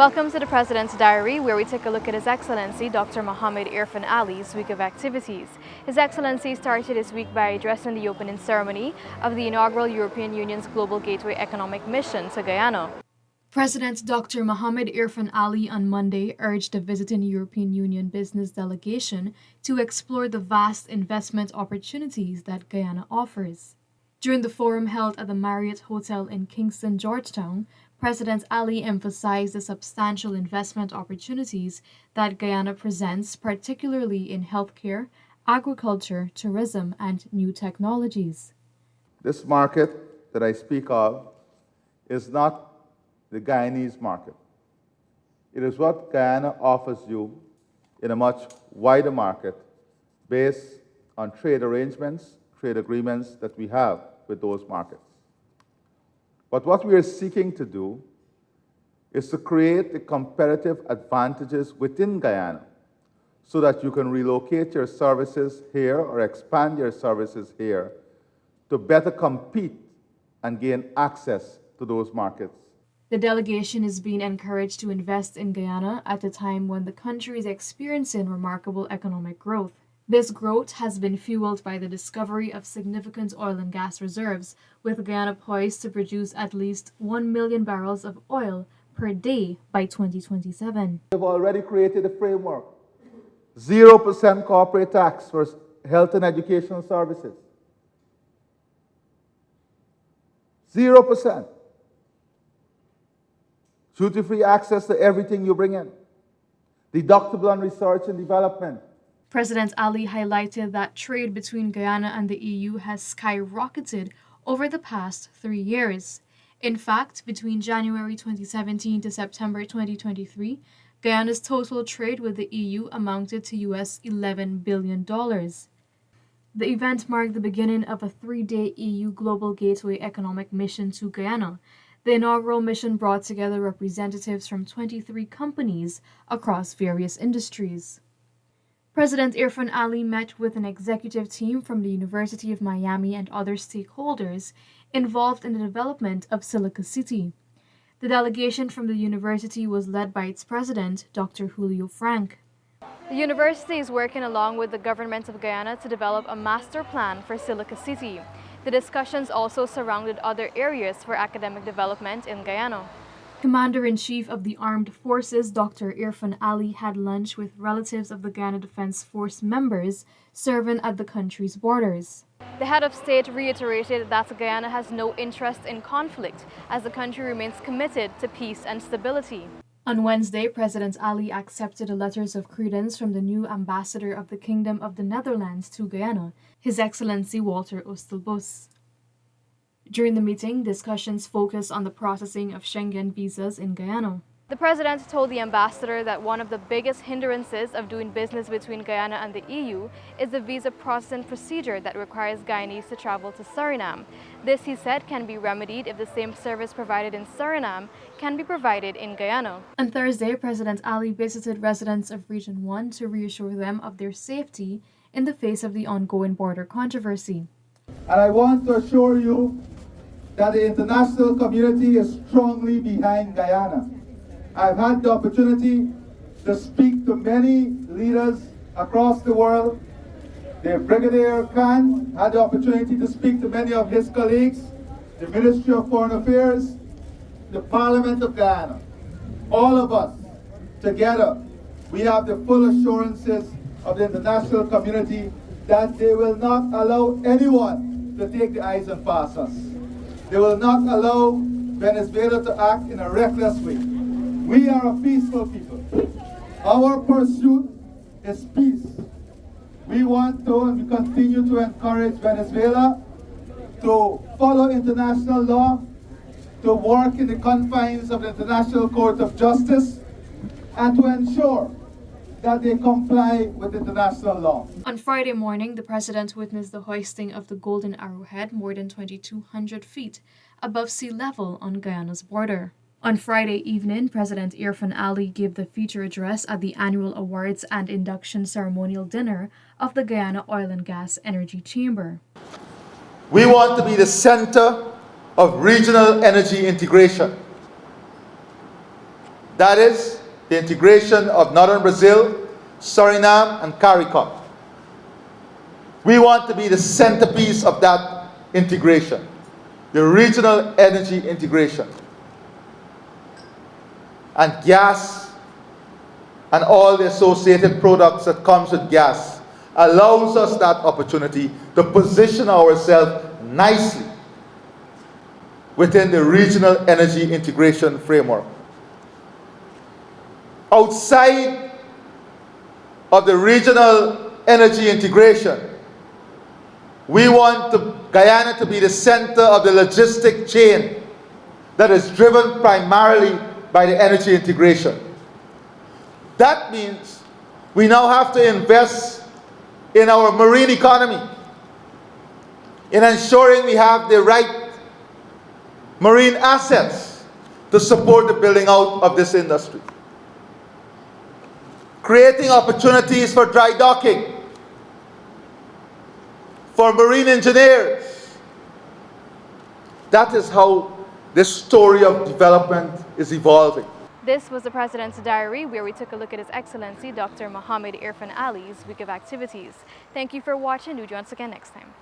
Welcome to the President's Diary, where we take a look at His Excellency Dr. Mohamed Irfaan Ali's week of activities. His Excellency started his week by addressing the opening ceremony of the inaugural European Union's Global Gateway Economic Mission to Guyana. President Dr. Mohamed Irfaan Ali on Monday urged the visiting European Union business delegation to explore the vast investment opportunities that Guyana offers. During the forum held at the Marriott Hotel in Kingston, Georgetown, President Ali emphasized the substantial investment opportunities that Guyana presents, particularly in healthcare, agriculture, tourism, and new technologies. This market that I speak of is not the Guyanese market. It is what Guyana offers you in a much wider market based on trade arrangements, trade agreements that we have with those markets. But what we are seeking to do is to create the competitive advantages within Guyana so that you can relocate your services here or expand your services here to better compete and gain access to those markets. The delegation is being encouraged to invest in Guyana at a time when the country is experiencing remarkable economic growth. This growth has been fueled by the discovery of significant oil and gas reserves, with Guyana poised to produce at least 1 million barrels of oil per day by 2027. We've already created a framework. 0% corporate tax for health and educational services. 0%. Duty-free access to everything you bring in. Deductible on research and development. President Ali highlighted that trade between Guyana and the EU has skyrocketed over the past 3 years. In fact, between January 2017 to September 2023, Guyana's total trade with the EU amounted to US $11 billion. The event marked the beginning of a 3-day EU Global Gateway Economic Mission to Guyana. The inaugural mission brought together representatives from 23 companies across various industries. President Irfaan Ali met with an executive team from the University of Miami and other stakeholders involved in the development of Silica City. The delegation from the university was led by its president, Dr. Julio Frank. The university is working along with the government of Guyana to develop a master plan for Silica City. The discussions also surrounded other areas for academic development in Guyana. Commander-in-Chief of the Armed Forces, Dr. Irfaan Ali, had lunch with relatives of the Guyana Defense Force members serving at the country's borders. The head of state reiterated that Guyana has no interest in conflict, as the country remains committed to peace and stability. On Wednesday, President Ali accepted the letters of credence from the new ambassador of the Kingdom of the Netherlands to Guyana, His Excellency Walter Oostelbos. During the meeting, discussions focused on the processing of Schengen visas in Guyana. The president told the ambassador that one of the biggest hindrances of doing business between Guyana and the EU is the visa processing procedure that requires Guyanese to travel to Suriname. This, he said, can be remedied if the same service provided in Suriname can be provided in Guyana. On Thursday, President Ali visited residents of Region 1 to reassure them of their safety in the face of the ongoing border controversy. And I want to assure you that the international community is strongly behind Guyana. I've had the opportunity to speak to many leaders across the world. The Brigadier Khan had the opportunity to speak to many of his colleagues, the Ministry of Foreign Affairs, the Parliament of Guyana. All of us together, we have the full assurances of the international community that they will not allow anyone to take the eyes and pass us. They will not allow Venezuela to act in a reckless way. We are a peaceful people. Our pursuit is peace. We want to and we continue to encourage Venezuela to follow international law, to work in the confines of the International Court of Justice, and to ensure that they comply with international law. On Friday morning, the president witnessed the hoisting of the Golden Arrowhead more than 2,200 feet above sea level on Guyana's border. On Friday evening, President Irfaan Ali gave the feature address at the annual awards and induction ceremonial dinner of the Guyana Oil and Gas Energy Chamber. We want to be the center of regional energy integration. That is the integration of northern Brazil, Suriname, and CARICOM. We want to be the centerpiece of that integration, the regional energy integration. And gas and all the associated products that comes with gas allows us that opportunity to position ourselves nicely within the regional energy integration framework. Outside of the regional energy integration, we want Guyana to be the center of the logistic chain that is driven primarily by the energy integration. That means we now have to invest in our marine economy, in ensuring we have the right marine assets to support the building out of this industry. Creating opportunities for dry docking, for marine engineers. That is how this story of development is evolving. This was the President's Diary, where we took a look at His Excellency Dr. Mohamed Irfaan Ali's week of activities. Thank you for watching. Do join us again next time.